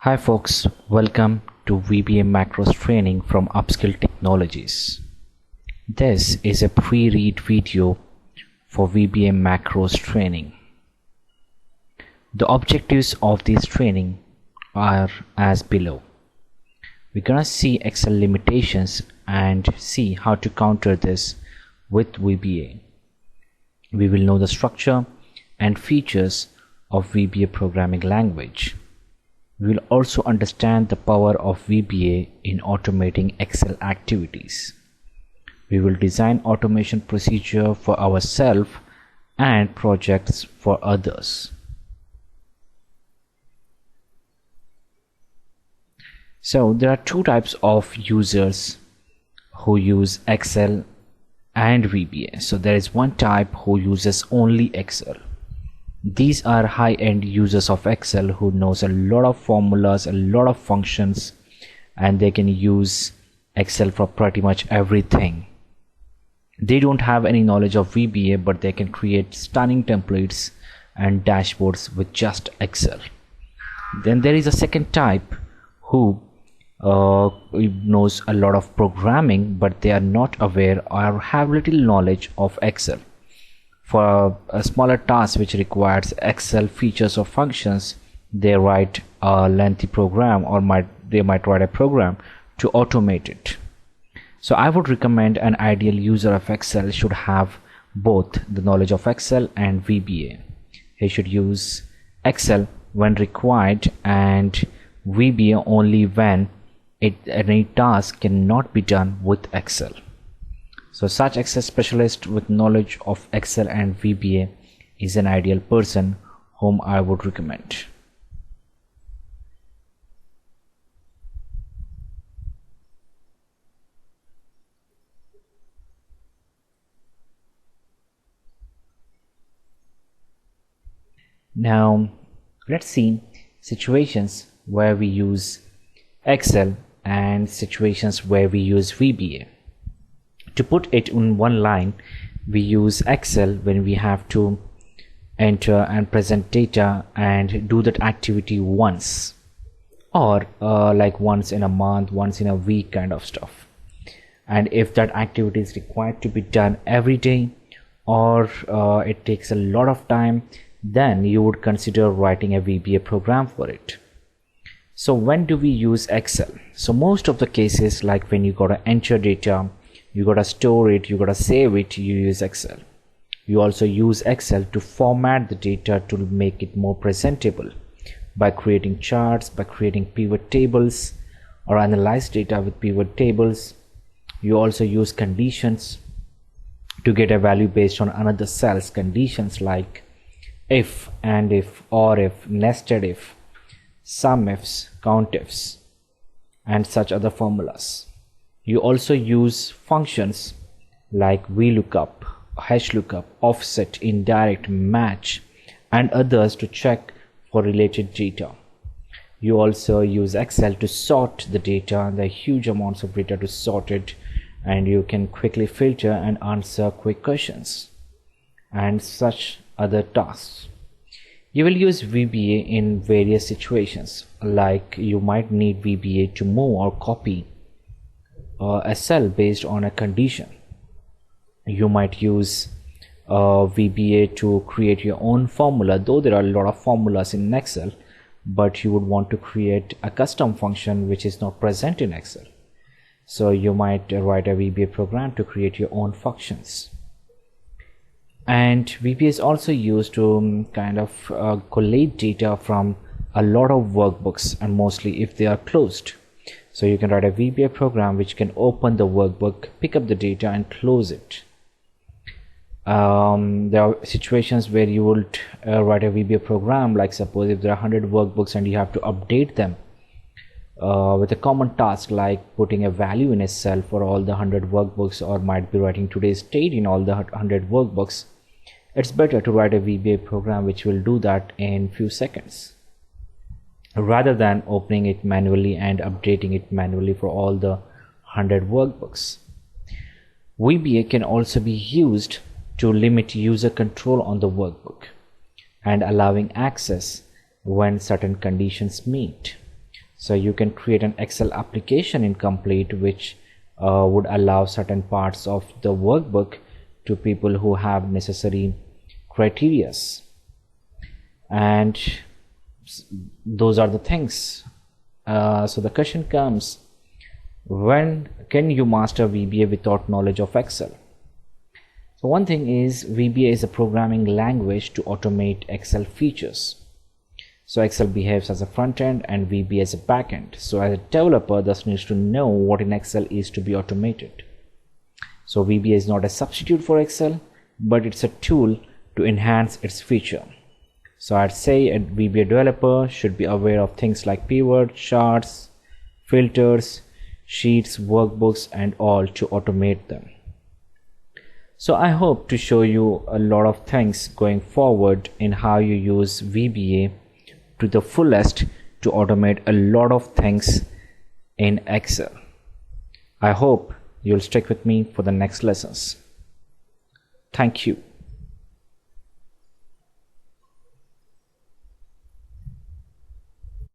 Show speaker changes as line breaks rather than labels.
Hi folks, welcome to VBA macros training from Upskill Technologies. This is a pre-read video for VBA macros training. The objectives of this training are as below. We're gonna see Excel limitations and see how to counter this with VBA. We will know the structure and features of VBA programming language. We will also understand the power of VBA in automating Excel activities. We will design automation procedure for ourselves and projects for others. So there are two types of users who use Excel and VBA. So there is one type who uses only Excel. These are high-end users of Excel who knows a lot of formulas, a lot of functions, and they can use Excel for pretty much everything. They don't have any knowledge of VBA, but they can create stunning templates and dashboards with just Excel. Then there is a second type who knows a lot of programming, but they are not aware or have little knowledge of Excel. For a smaller task which requires Excel features or functions, they write a lengthy program, or they might write a program to automate it. So I would recommend an ideal user of Excel should have both the knowledge of Excel and VBA. He should use Excel when required and VBA only when any task cannot be done with Excel. So such Excel specialist with knowledge of Excel and VBA is an ideal person whom I would recommend. Now let's see situations where we use Excel and situations where we use VBA. To put it in one line, we use Excel when we have to enter and present data and do that activity once, or like once in a month, once in a week kind of stuff. And if that activity is required to be done every day, or it takes a lot of time, then you would consider writing a VBA program for it. So when do we use Excel? So most of the cases, like when you gotta enter data, you gotta store it, you gotta save it, you use Excel. You also use Excel to format the data to make it more presentable by creating charts, by creating pivot tables, or analyze data with pivot tables. You also use conditions to get a value based on another cell's conditions, like if, and if, or if, nested if, sum ifs, count ifs, and such other formulas. You also use functions like VLOOKUP, HLOOKUP, offset, indirect, match, and others to check for related data. You also use Excel to sort the data. There are huge amounts of data to sort it, and you can quickly filter and answer quick questions and such other tasks. You will use VBA in various situations, like you might need VBA to move or copy a cell based on a condition. You might use VBA to create your own formula, though there are a lot of formulas in Excel, but you would want to create a custom function which is not present in Excel. So you might write a VBA program to create your own functions. And VBA is also used to kind of collate data from a lot of workbooks, and mostly if they are closed. So you can write a VBA program which can open the workbook, pick up the data, and close it. There are situations where you would write a VBA program, like suppose if there are 100 workbooks and you have to update them with a common task like putting a value in a cell for all the 100 workbooks, or might be writing today's date in all the 100 workbooks. It's better to write a VBA program which will do that in few seconds, rather than opening it manually and updating it manually for all the 100 workbooks. VBA can also be used to limit user control on the workbook and allowing access when certain conditions meet. So you can create an Excel application in Complete which would allow certain parts of the workbook to people who have necessary criterias. And those are the things. So the question comes, when can you master VBA without knowledge of Excel? So one thing is, VBA is a programming language to automate Excel features. So Excel behaves as a front end and VBA as a back end. So as a developer, thus needs to know what in Excel is to be automated. So VBA is not a substitute for Excel, but it's a tool to enhance its feature. So I'd say a VBA developer should be aware of things like pivot, charts, filters, sheets, workbooks, and all to automate them. So I hope to show you a lot of things going forward in how you use VBA to the fullest to automate a lot of things in Excel. I hope you'll stick with me for the next lessons. Thank you.